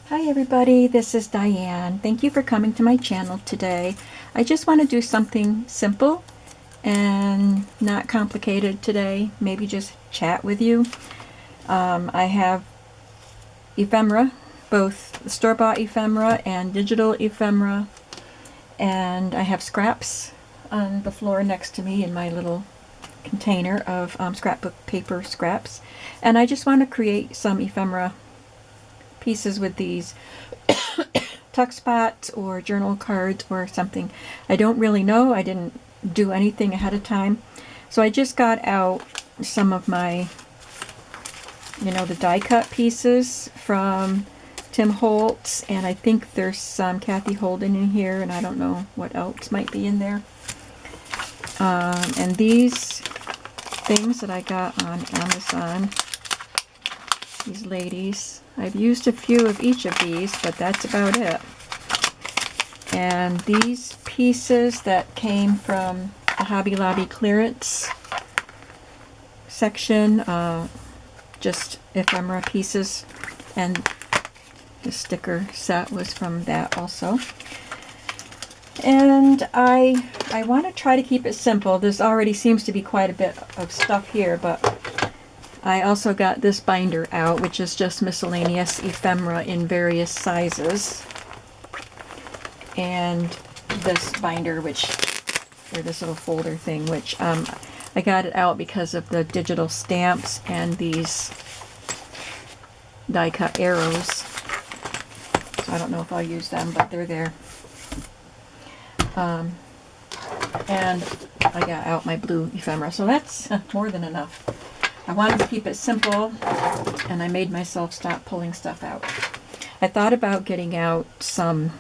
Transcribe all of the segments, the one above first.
Hi everybody, this is Diane. Thank you for coming to my channel today. I just want to do something simple and not complicated today. Maybe just chat with you. I have ephemera, both store-bought ephemera and digital ephemera, and I have scraps on the floor next to me in my little container of scrapbook paper scraps. And I just want to create some ephemera pieces with these tuck spots or journal cards or something. I don't really know. I didn't do anything ahead of time. So I just got out some of my, the die cut pieces from Tim Holtz, and I think there's some Kathy Holden in here, and I don't know what else might be in there. And these things that I got on Amazon, these ladies, I've used a few of each of these, but that's about it. And these pieces that came from the Hobby Lobby clearance section, just ephemera pieces, and the sticker set was from that also. And I want to try to keep it simple. This already seems to be quite a bit of stuff here, but I also got this binder out, which is just miscellaneous ephemera in various sizes. And this binder, or this little folder thing, which I got it out because of the digital stamps and these die cut arrows. So I don't know if I'll use them, but they're there. And I got out my blue ephemera, so that's more than enough. I wanted to keep it simple, and I made myself stop pulling stuff out. I thought about getting out some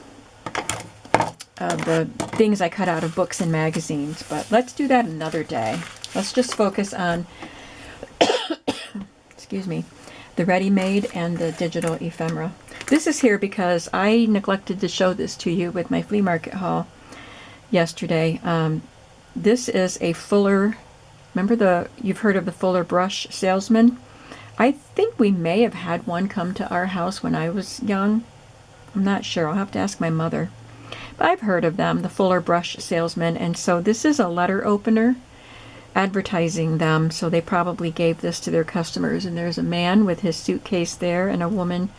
of the things I cut out of books and magazines, but let's do that another day. Let's just focus on, excuse me, the ready-made and the digital ephemera. This is here because I neglected to show this to you with my flea market haul yesterday. This is a Fuller. Remember you've heard of the Fuller brush salesman? I think we may have had one come to our house when I was young. I'm not sure. I'll have to ask my mother. But I've heard of them, the Fuller brush salesman. And so this is a letter opener advertising them. So they probably gave this to their customers. And there's a man with his suitcase there and a woman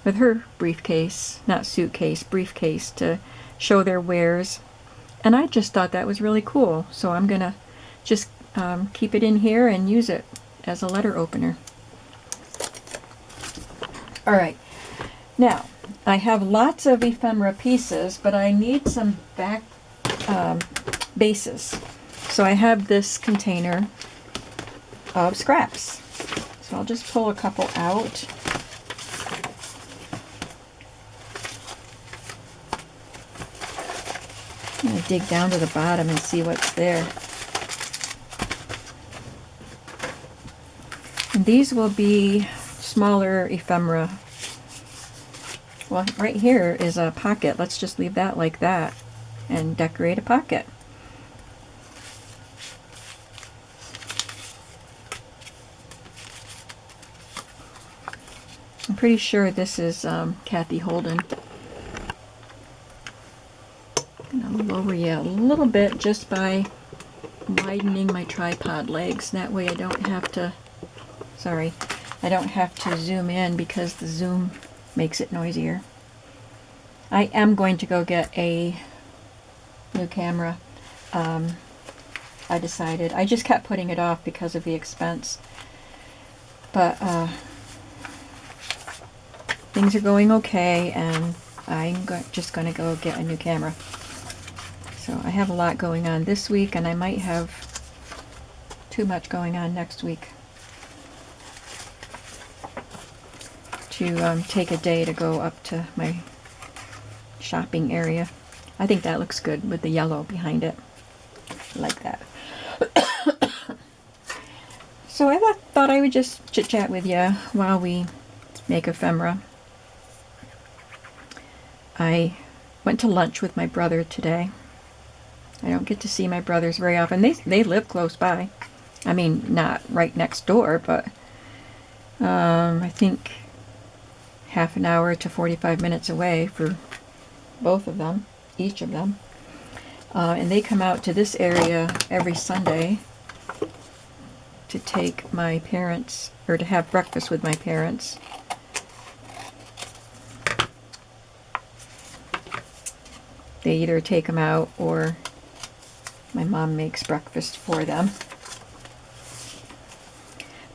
with her briefcase, not suitcase, briefcase, to show their wares. And I just thought that was really cool. So I'm going to just keep it in here and use it as a letter opener. All right, now I have lots of ephemera pieces, but I need some back bases. So I have this container of scraps. So I'll just pull a couple out. I'm going to dig down to the bottom and see what's there. And these will be smaller ephemera. Well, right here is a pocket. Let's just leave that like that and decorate a pocket. I'm pretty sure this is Kathy Holden. And I'll lower you a little bit just by widening my tripod legs. That way I don't have to zoom in because the zoom makes it noisier. I am going to go get a new camera. I decided. I just kept putting it off because of the expense. But things are going okay, and I'm just going to go get a new camera. So I have a lot going on this week, and I might have too much going on next week to take a day to go up to my shopping area. I think that looks good with the yellow behind it. I like that. So I thought I would just chit-chat with you while we make ephemera. I went to lunch with my brother today. I don't get to see my brothers very often. They live close by. I mean, not right next door, but I think half an hour to 45 minutes away for both of them, each of them. And they come out to this area every Sunday to take my parents, or to have breakfast with my parents. They either take them out or my mom makes breakfast for them.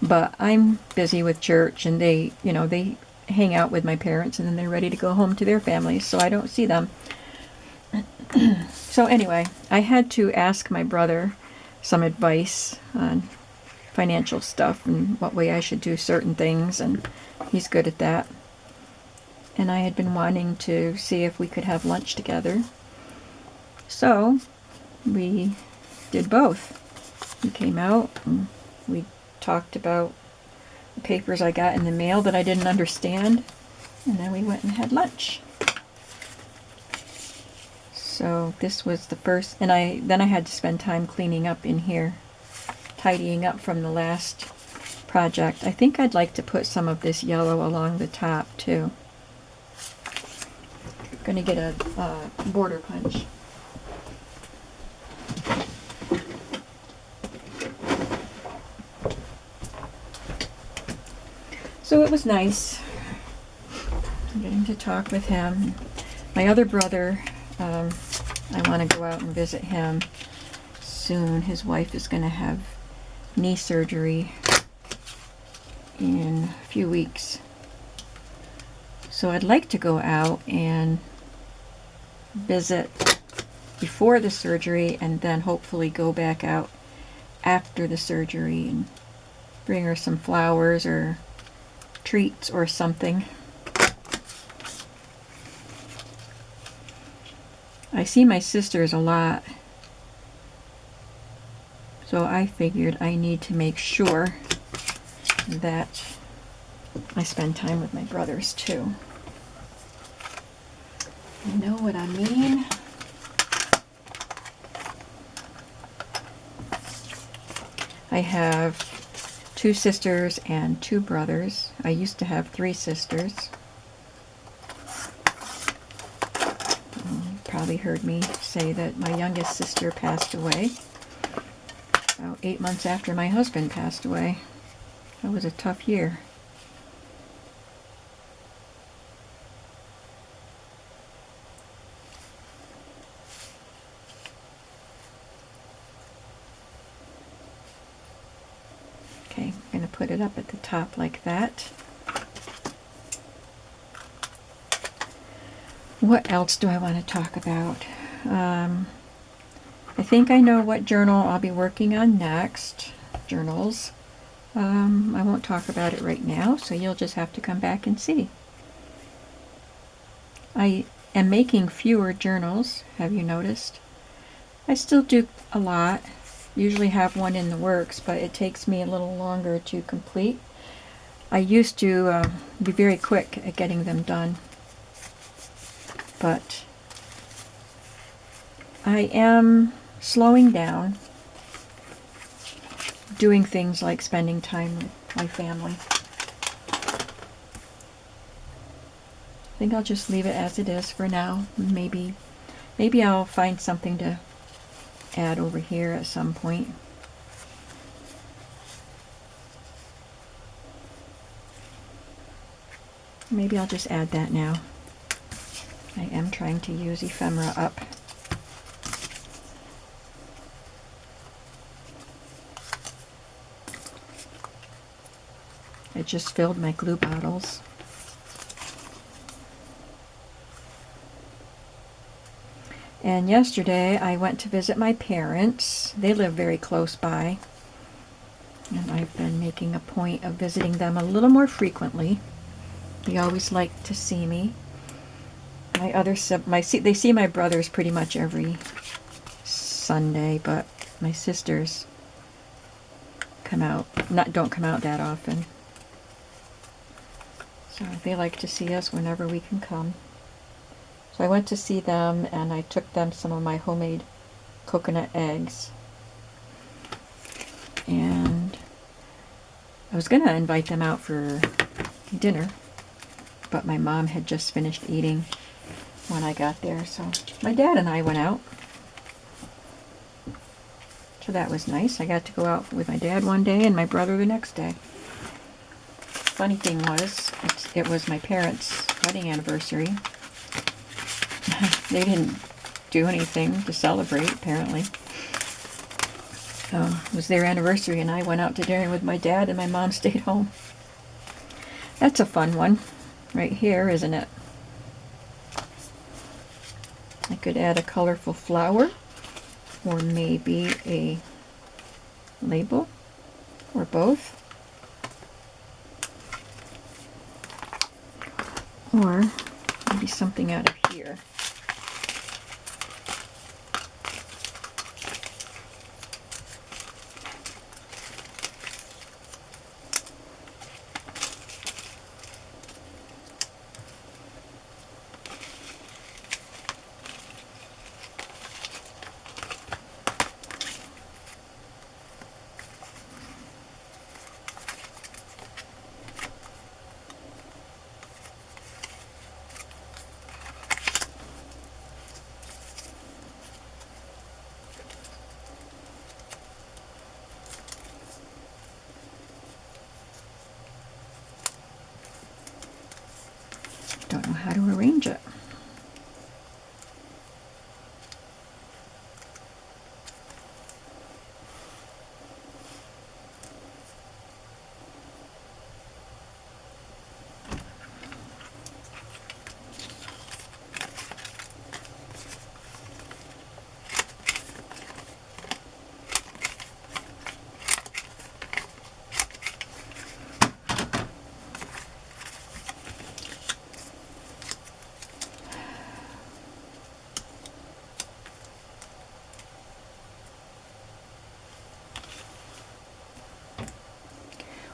But I'm busy with church, and they hang out with my parents, and then they're ready to go home to their families, so I don't see them. So anyway, I had to ask my brother some advice on financial stuff and what way I should do certain things, and he's good at that. And I had been wanting to see if we could have lunch together. So we did both. We came out and we talked about the papers I got in the mail that I didn't understand, and then we went and had lunch. So this was the first, and then I had to spend time cleaning up in here, tidying up from the last project. I think I'd like to put some of this yellow along the top too. I'm going to get a border punch. So it was nice getting to talk with him. My other brother, I want to go out and visit him soon. His wife is going to have knee surgery in a few weeks. So I'd like to go out and visit before the surgery, and then hopefully go back out after the surgery and bring her some flowers or treats or something. I see my sisters a lot, so I figured I need to make sure that I spend time with my brothers too. You know what I mean? I have 2 sisters and 2 brothers. I used to have 3 sisters. You probably heard me say that my youngest sister passed away about 8 months after my husband passed away. That was a tough year. Okay, I'm going to put it up at the top like that. What else do I want to talk about? I think I know what journal I'll be working on next. Journals. I won't talk about it right now, so you'll just have to come back and see. I am making fewer journals, have you noticed? I still do a lot. Usually have one in the works, but it takes me a little longer to complete. I used to be very quick at getting them done, but I am slowing down, doing things like spending time with my family. I think I'll just leave it as it is for now. Maybe I'll find something to add over here at some point. Maybe I'll just add that now. I am trying to use ephemera up. I just filled my glue bottles. And yesterday I went to visit my parents. They live very close by, and I've been making a point of visiting them a little more frequently. They always like to see me. They see my brothers pretty much every Sunday, but my sisters don't come out that often. So they like to see us whenever we can come. So I went to see them, and I took them some of my homemade coconut eggs. And I was going to invite them out for dinner, but my mom had just finished eating when I got there. So my dad and I went out. So that was nice. I got to go out with my dad one day and my brother the next day. Funny thing was, it was my parents' wedding anniversary. They didn't do anything to celebrate, apparently. It was their anniversary, and I went out to dinner with my dad, and my mom stayed home. That's a fun one right here, isn't it? I could add a colorful flower, or maybe a label, or both. Or maybe something out of here. Don't know how to arrange it.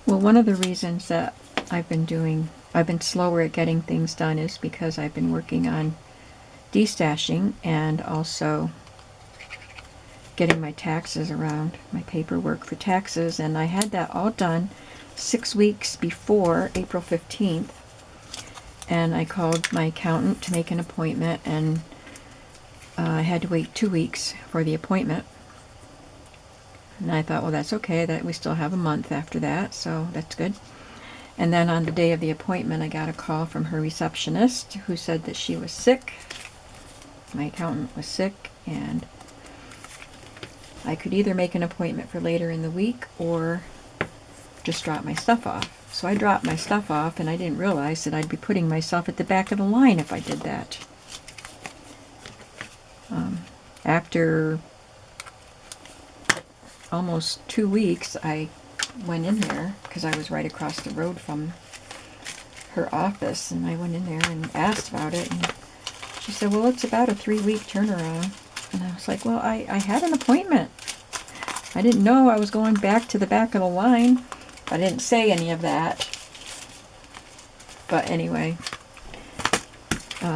Well, one of the reasons that I've been slower at getting things done is because I've been working on destashing and also getting my taxes around, my paperwork for taxes, and I had that all done 6 weeks before April 15th, and I called my accountant to make an appointment, and I had to wait 2 weeks for the appointment. And I thought, well, that's okay, that we still have a month after that, so that's good. And then on the day of the appointment, I got a call from her receptionist who said that she was sick. My accountant was sick, and I could either make an appointment for later in the week or just drop my stuff off. So I dropped my stuff off, and I didn't realize that I'd be putting myself at the back of the line if I did that. After almost 2 weeks, I went in there because I was right across the road from her office, and I went in there and asked about it, and she said, well, it's about a 3-week turnaround. And I was like, well, I had an appointment. I didn't know I was going back to the back of the line. I didn't say any of that. But anyway,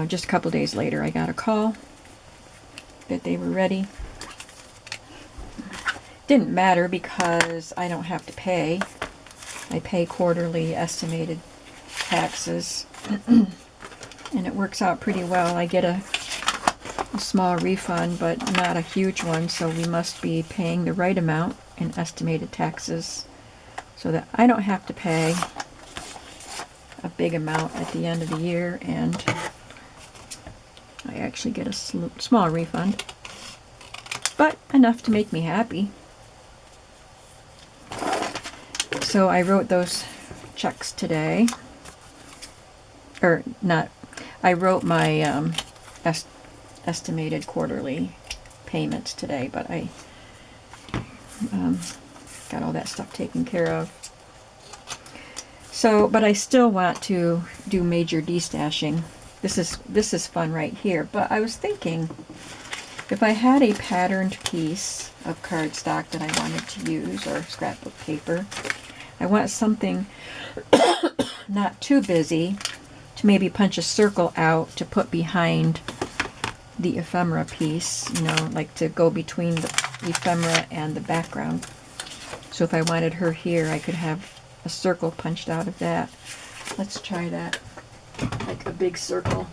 just a couple days later, I got a call that they were ready. Didn't matter because I don't have to pay. I pay quarterly estimated taxes, and it works out pretty well. I get a small refund, but not a huge one, so we must be paying the right amount in estimated taxes so that I don't have to pay a big amount at the end of the year, and I actually get a small refund, but enough to make me happy. So I wrote those checks today, or not, I wrote my estimated quarterly payments today, but I got all that stuff taken care of. So, but I still want to do major destashing. This is fun right here, but I was thinking, if I had a patterned piece of cardstock that I wanted to use, or scrapbook paper, I want something not too busy to maybe punch a circle out to put behind the ephemera piece, you know, like to go between the ephemera and the background. So if I wanted her here, I could have a circle punched out of that. Let's try that. like a big circle.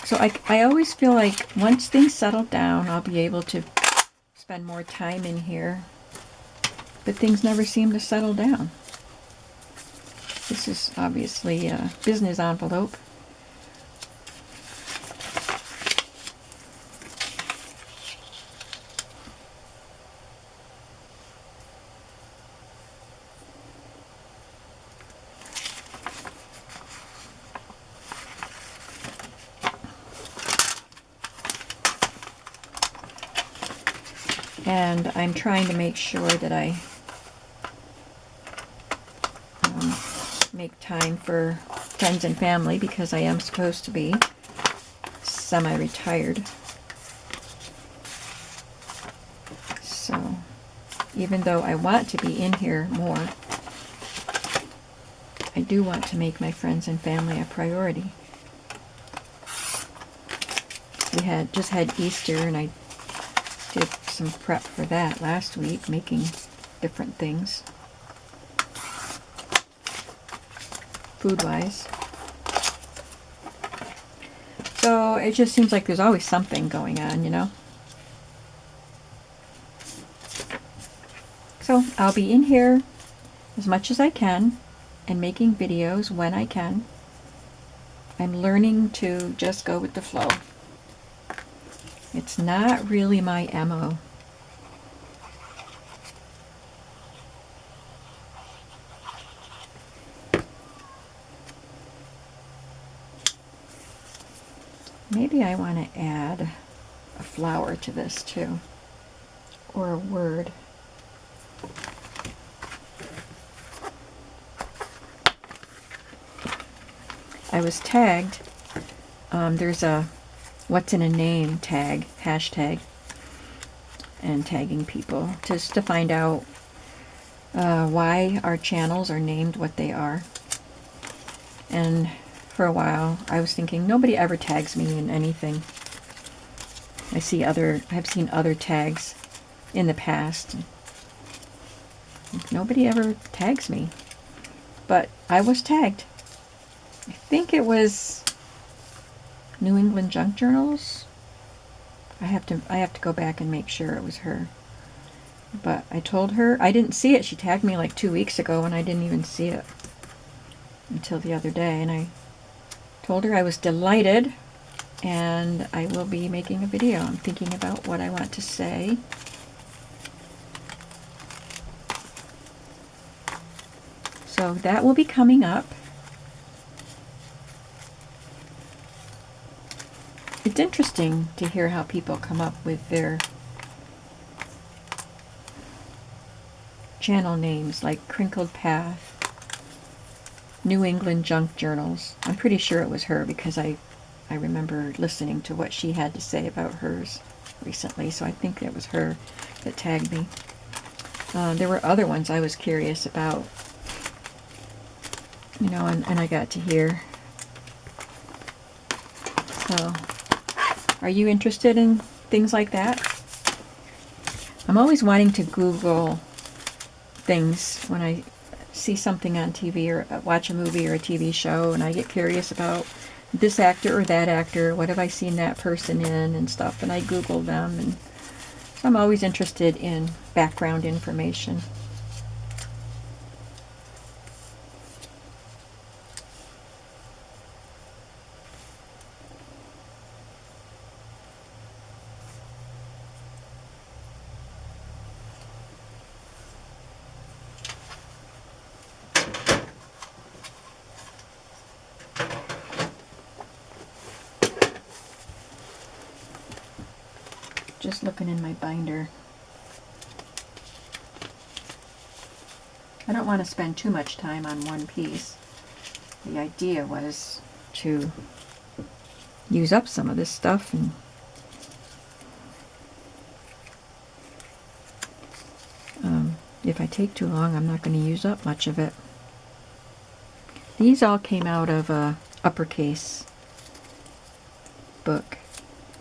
So I always feel like once things settle down, I'll be able to spend more time in here. But things never seem to settle down. This is obviously a business envelope. And I'm trying to make sure that I make time for friends and family, because I am supposed to be semi-retired. So even though I want to be in here more, I do want to make my friends and family a priority. We just had Easter, and I did some prep for that last week, making different things, food-wise. So it just seems like there's always something going on, you know? So I'll be in here as much as I can and making videos when I can. I'm learning to just go with the flow. It's not really my MO. Maybe I want to add a flower to this too, or a word. I was tagged. There's a what's in a name tag, hashtag, and tagging people just to find out why our channels are named what they are. And for a while I was thinking, nobody ever tags me in anything. I've seen other tags in the past. Nobody ever tags me. But I was tagged. I think it was New England Junk Journals. I have to go back and make sure it was her. But I told her, I didn't see it. She tagged me like 2 weeks ago and I didn't even see it until the other day. And I told her I was delighted and I will be making a video. I'm thinking about what I want to say. So that will be coming up. It's interesting to hear how people come up with their channel names, like Crinkled Path, New England Junk Journals. I'm pretty sure it was her because I remember listening to what she had to say about hers recently, so I think it was her that tagged me. There were other ones I was curious about, you know, and I got to hear. So, are you interested in things like that? I'm always wanting to Google things when I see something on TV or watch a movie or a TV show, and I get curious about this actor or that actor, what have I seen that person in and stuff, and I Google them, and so I'm always interested in background information. Just looking in my binder. I don't want to spend too much time on one piece. The idea was to use up some of this stuff, and if I take too long, I'm not going to use up much of it. These all came out of a Uppercase book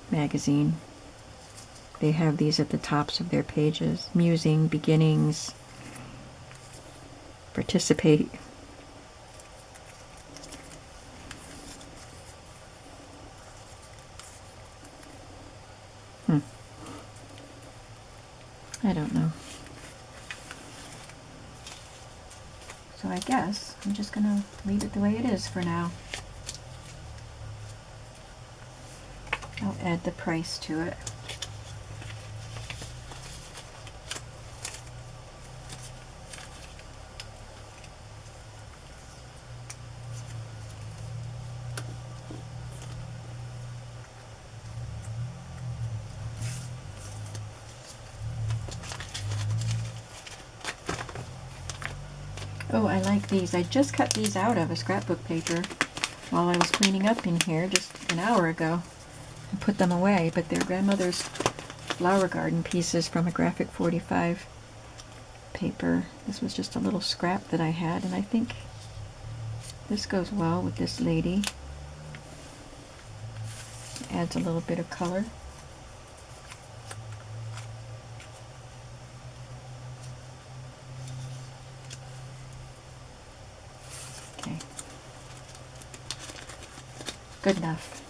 magazine. They have these at the tops of their pages. Musing, Beginnings, participate. I don't know. So I guess I'm just going to leave it the way it is for now. I'll add the price to it. Oh, I like these. I just cut these out of a scrapbook paper while I was cleaning up in here just an hour ago and put them away, but they're grandmother's flower garden pieces from a graphic 45 paper. This was just a little scrap that I had, and I think this goes well with this lady. Adds a little bit of color. Okay. Good enough.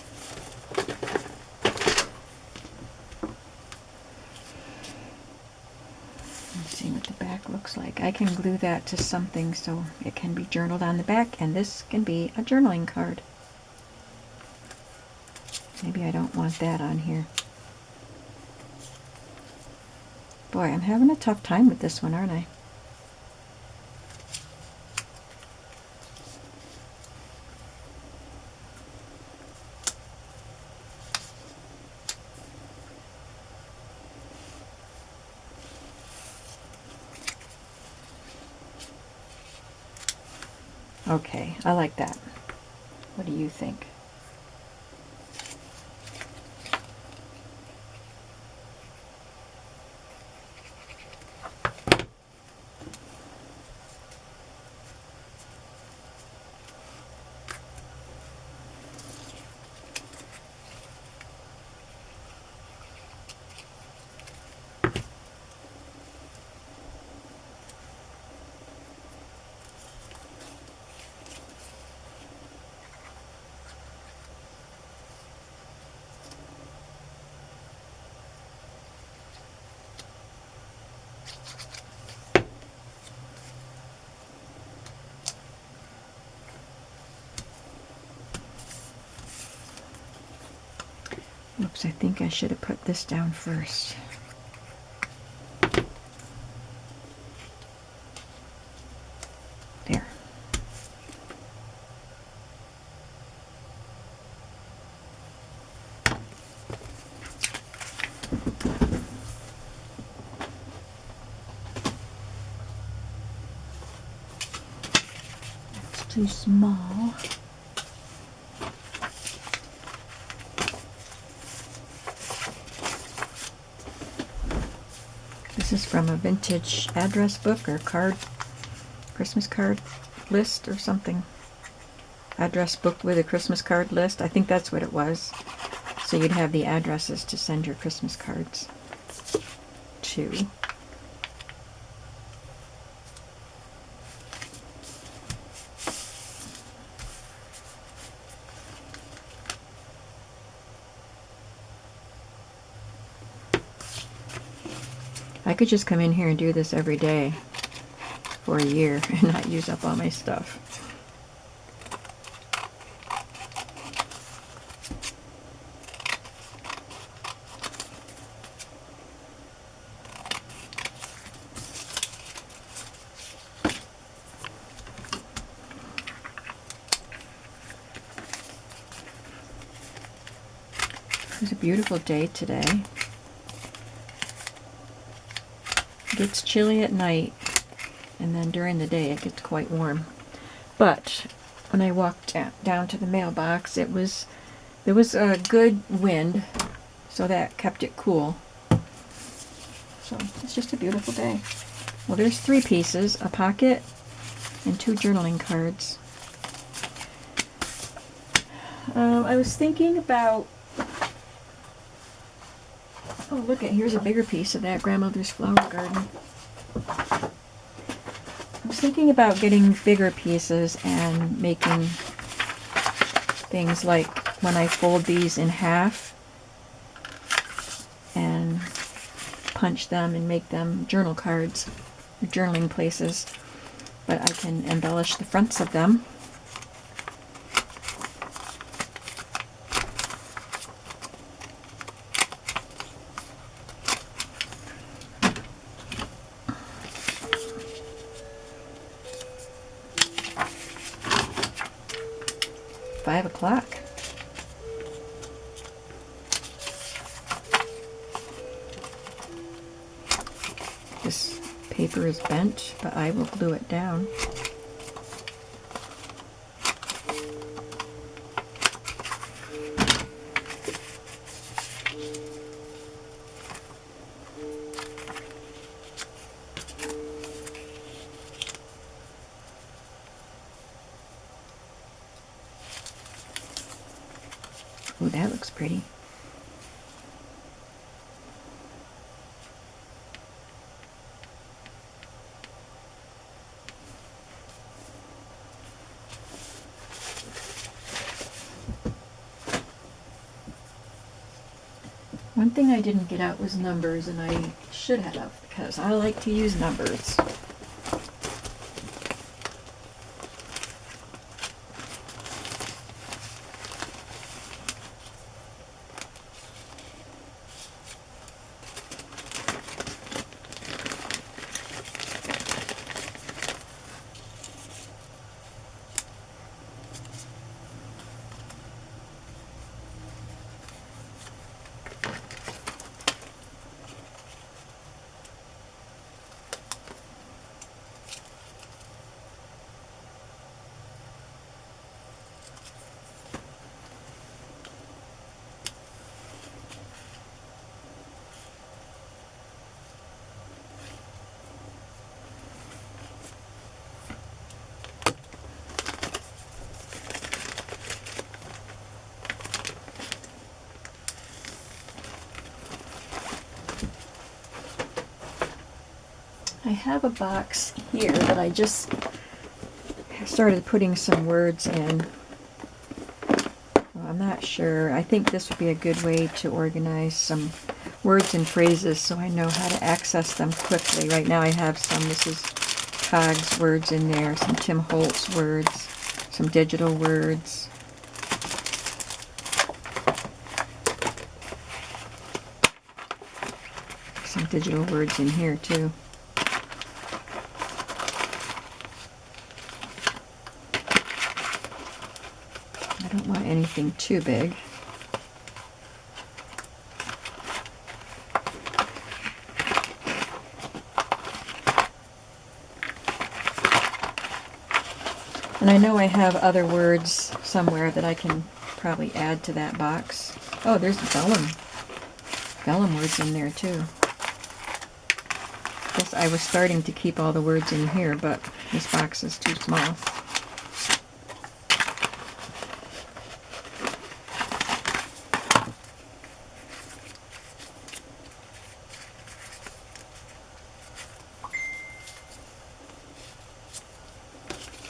Let's see what the back looks like. I can glue that to something so it can be journaled on the back, and this can be a journaling card. Maybe I don't want that on here. Boy, I'm having a tough time with this one, aren't I? Okay, I like that. What do you think? Oops, I think I should have put this down first. There. That's too small. This is from a vintage address book or card, Christmas card list or something. Address book with a Christmas card list. I think that's what it was. So you'd have the addresses to send your Christmas cards to. I could just come in here and do this every day for a year and not use up all my stuff. It's a beautiful day today. It gets chilly at night, and then during the day it gets quite warm. But when I walked down to the mailbox, there was a good wind, so that kept it cool. So it's just a beautiful day. Well, there's 3 pieces, a pocket and 2 journaling cards. I was thinking about, oh look, here's a bigger piece of that grandmother's flower garden. I was thinking about getting bigger pieces and making things like when I fold these in half and punch them and make them journal cards, journaling places, but I can embellish the fronts of them. Five o'clock. This paper is bent, but I will glue it down. Oh, that looks pretty. One thing I didn't get out was numbers, and I should have, because I like to use numbers. I have a box here that I just started putting some words in. Well, I'm not sure. I think this would be a good way to organize some words and phrases so I know how to access them quickly. Right now I have some, this is Cog's words in there, some Tim Holtz words, some digital words. Some digital words in here too. I don't want anything too big. And I know I have other words somewhere that I can probably add to that box. Oh, there's vellum words in there too. Guess I was starting to keep all the words in here, but this box is too small.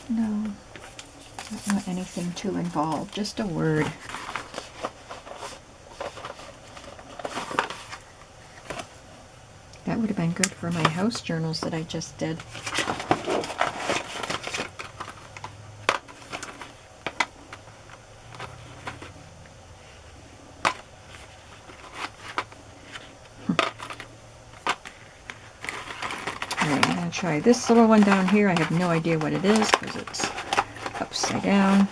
No, I don't want anything too involved, just a word. That would have been good for my house journals that I just did. Alright, I'm going to try this little one down here. I have no idea what it is because it's upside down.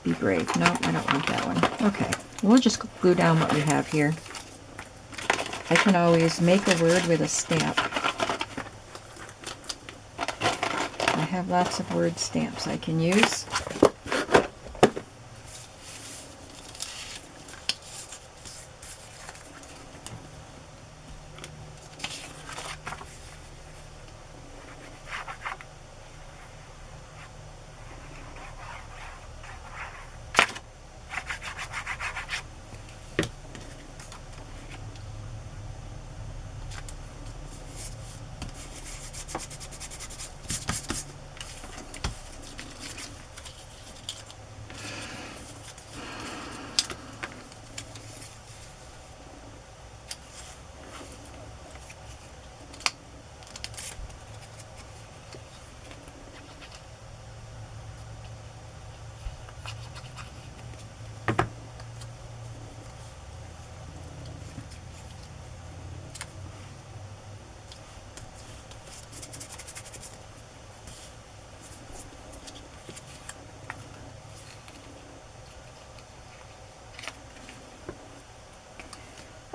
Be brave. No, I don't want that one. Okay, we'll just glue down what we have here. I can always make a word with a stamp. I have lots of word stamps I can use.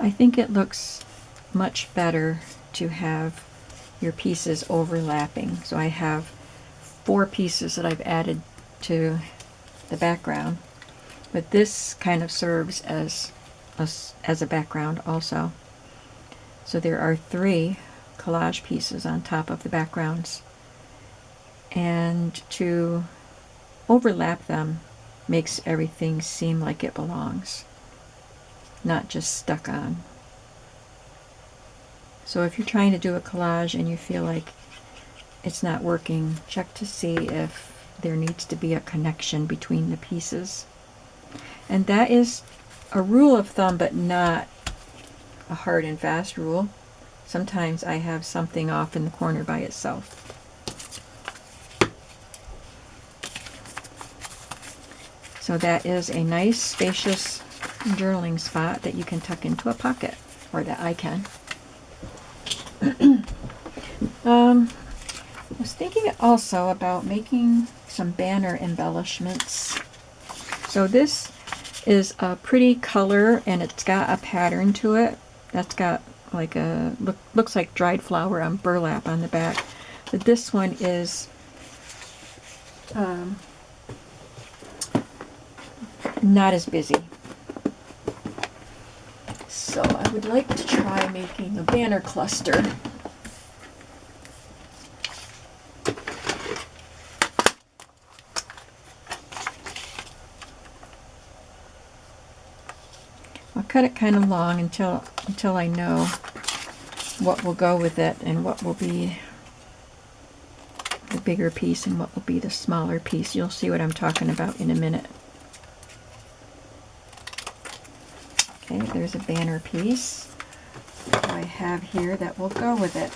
I think it looks much better to have your pieces overlapping. So I have 4 pieces that I've added to the background, but this kind of serves as a background also. So there are 3 collage pieces on top of the backgrounds, and to overlap them makes everything seem like it belongs, not just stuck on. So if you're trying to do a collage and you feel like it's not working, check to see if there needs to be a connection between the pieces. And that is a rule of thumb, but not a hard and fast rule. Sometimes I have something off in the corner by itself. So that is a nice, spacious journaling spot that you can tuck into a pocket, or that I can. I was thinking also about making some banner embellishments. So this is a pretty color, and it's got a pattern to it. That's got like a, looks like dried flower on burlap on the back. But this one is not as busy. So I would like to try making a banner cluster. I'll cut it kind of long until I know what will go with it and what will be the bigger piece and what will be the smaller piece. You'll see what I'm talking about in a minute. Okay, there's a banner piece I have here that will go with it.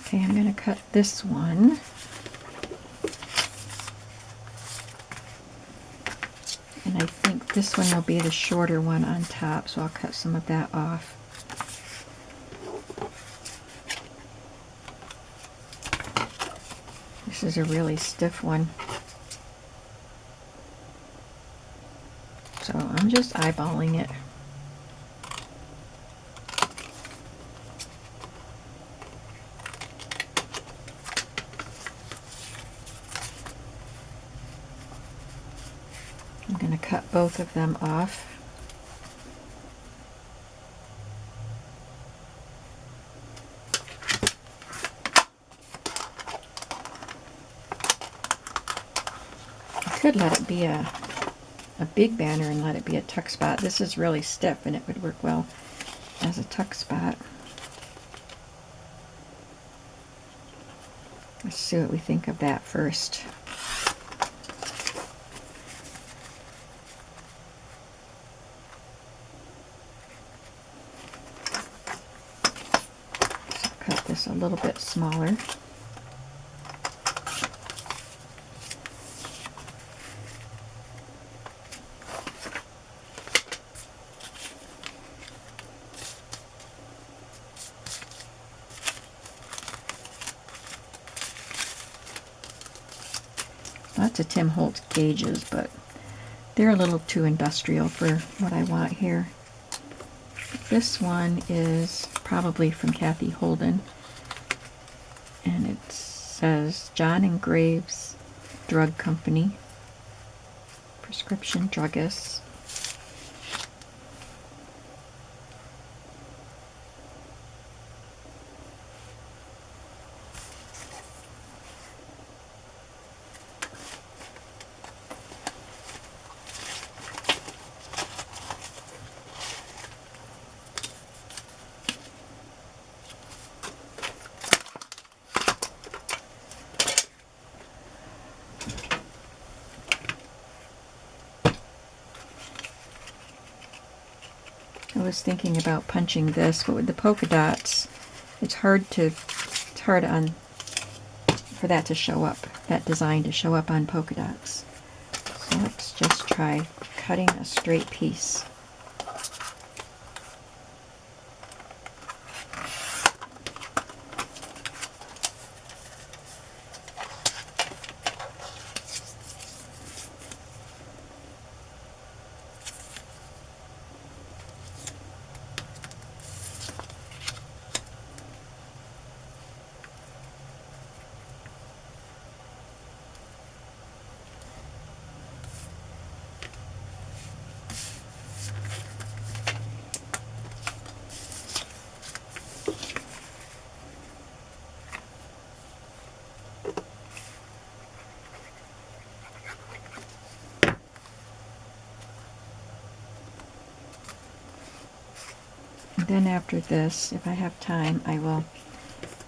Okay, I'm going to cut this one. And I think this one will be the shorter one on top, so I'll cut some of that off. This is a really stiff one. So I'm just eyeballing it. I'm going to cut both of them off. I could let it be a big banner and let it be a tuck spot. This is really stiff and it would work well as a tuck spot. Let's see what we think of that first. So cut this a little bit smaller. Lots of Tim Holtz gauges, but they're a little too industrial for what I want here. This one is probably from Kathy Holden, and it says John and Graves Drug Company, prescription druggists. was thinking about punching this, but with the polka dots, it's hard on for that to show up, that design to show up on polka dots. So let's just try cutting a straight piece. Then after this, if I have time, I will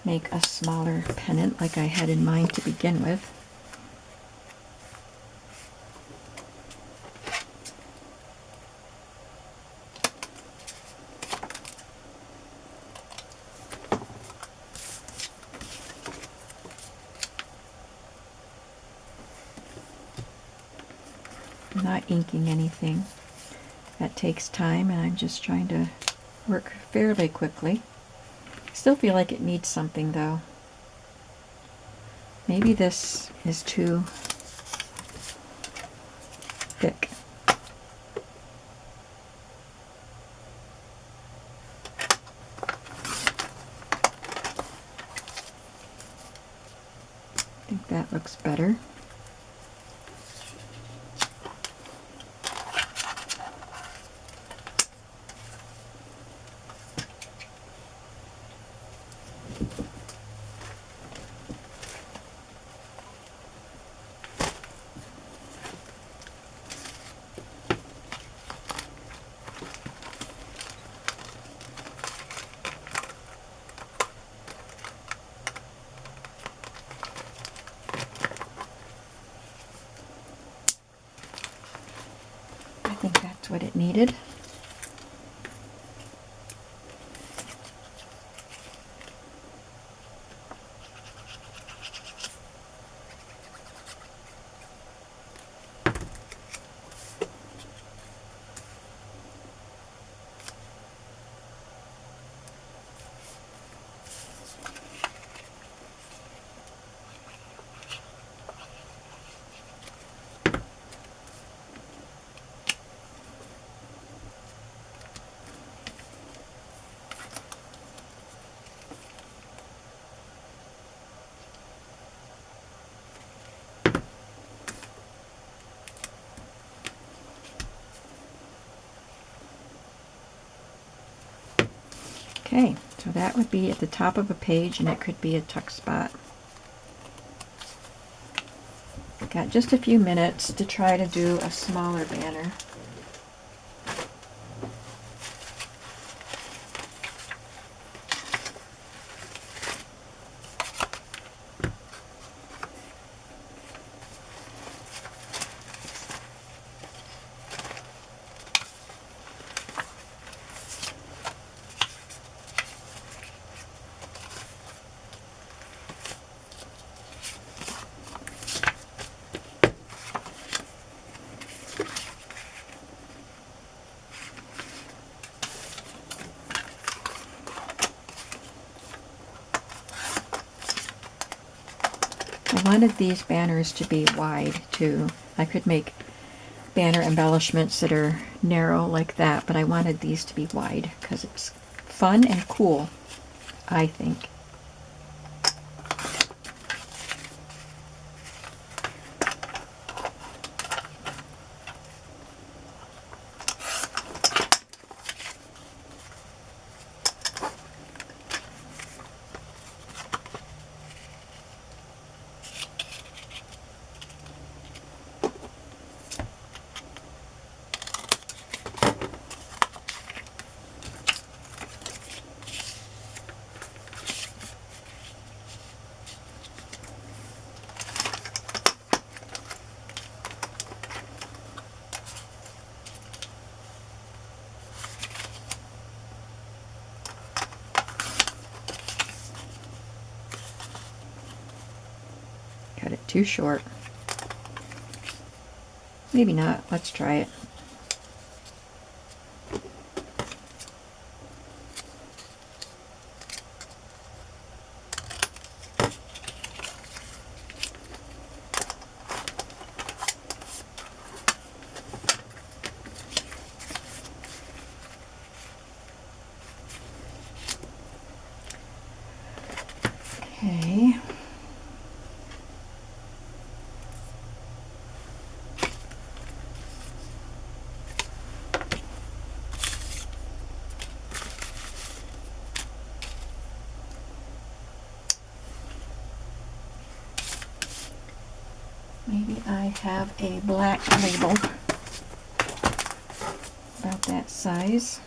make a smaller pennant like I had in mind to begin with. I'm not inking anything. That takes time, and I'm just trying to work fairly quickly. Still feel like it needs something though. Maybe this is too thick. I think that looks better. I think that's what it needed. Okay, so that would be at the top of a page, and it could be a tuck spot. Got just a few minutes to try to do a smaller banner. I wanted these banners to be wide too. I could make banner embellishments that are narrow like that, but I wanted these to be wide because it's fun and cool, I think. too short. Maybe not. Let's try it. Okay. Maybe I have a black label about that size.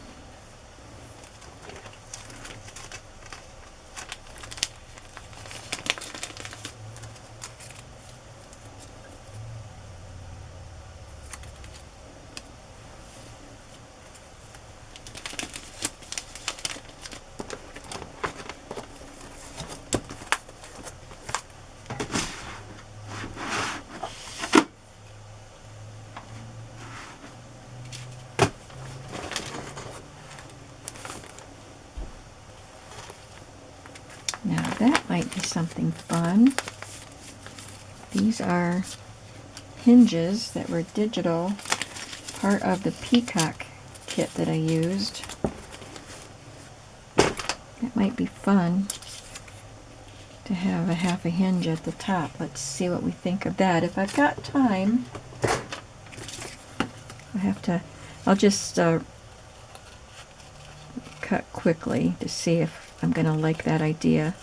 Now that might be something fun. These are hinges that were digital, part of the peacock kit that I used. That might be fun to have a half a hinge at the top. Let's see what we think of that. If I've got time, I'll just cut quickly to see if I'm going to like that idea.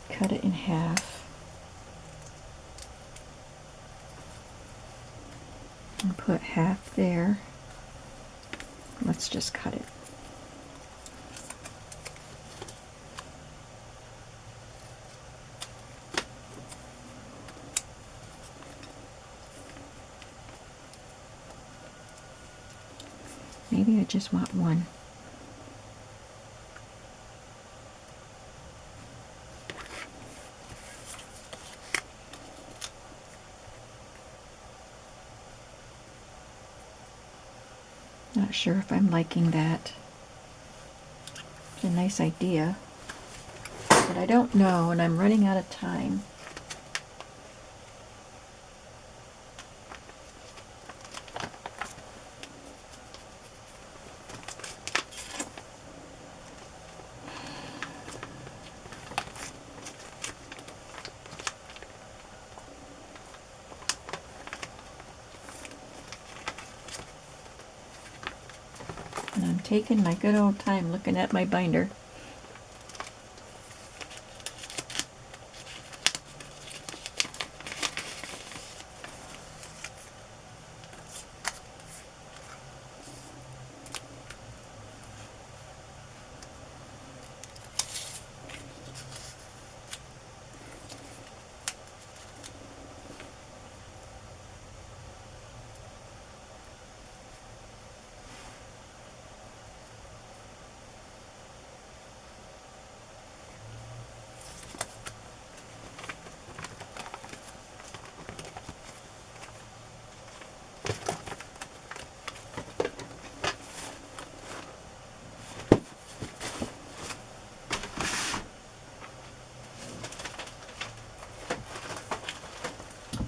Cut it in half and put half there. Let's just cut it. Maybe I just want one. Not sure if I'm liking that. It's a nice idea, but I don't know, and I'm running out of time. And I'm taking my good old time looking at my binder.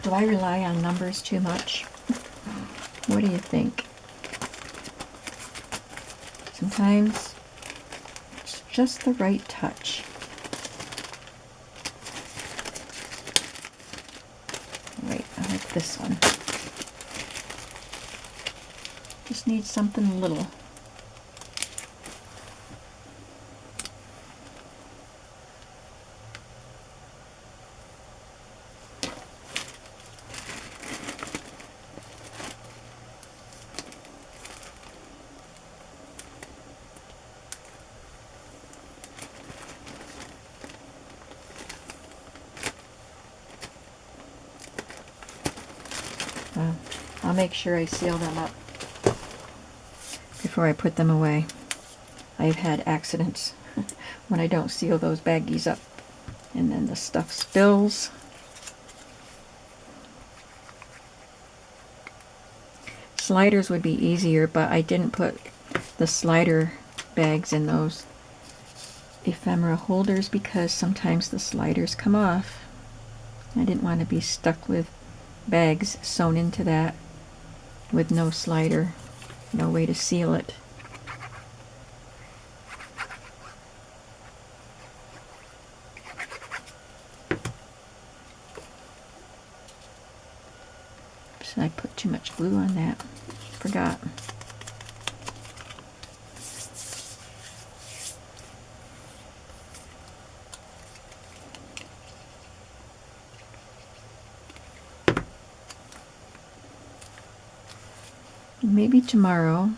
Do I rely on numbers too much? What do you think? Sometimes it's just the right touch. Right, I like this one. Just need something little. I'll make sure I seal them up before I put them away. I've had accidents when I don't seal those baggies up, and then the stuff spills. Sliders would be easier, but I didn't put the slider bags in those ephemera holders because sometimes the sliders come off. I didn't want to be stuck with bags sewn into that with no slider, no way to seal it. So I put too much glue on that. Forgot. Maybe tomorrow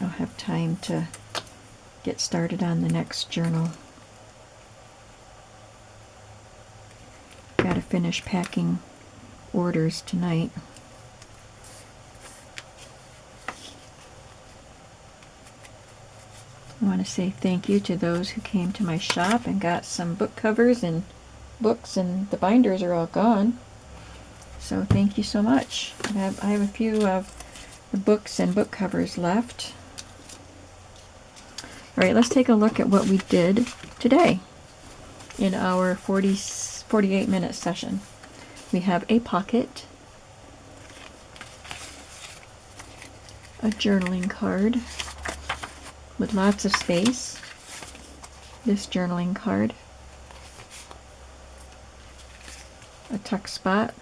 I'll have time to get started on the next journal. Got to finish packing orders tonight. I want to say thank you to those who came to my shop and got some book covers and books, and the binders are all gone. So thank you so much. I have a few of the books and book covers left. All right, let's take a look at what we did today in our 48-minute session. We have a pocket, a journaling card with lots of space, this journaling card, a tuck spot,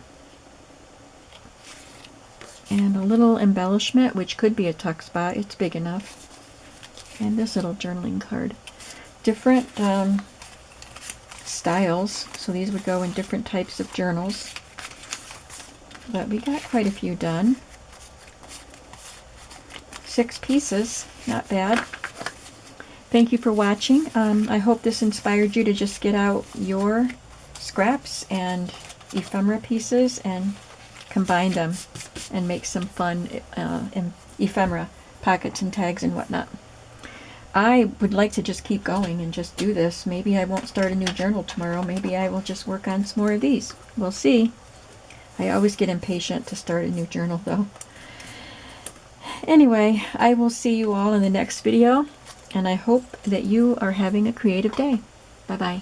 and a little embellishment, which could be a tuck spot. It's big enough. And this little journaling card. Different styles, so these would go in different types of journals. But we got quite a few done. 6 pieces, not bad. Thank you for watching. I hope this inspired you to just get out your scraps and ephemera pieces and combine them and make some fun ephemera pockets and tags and whatnot. I would like to just keep going and just do this. Maybe I won't start a new journal tomorrow. Maybe I will just work on some more of these. We'll see. I always get impatient to start a new journal though. Anyway, I will see you all in the next video, and I hope that you are having a creative day. Bye-bye.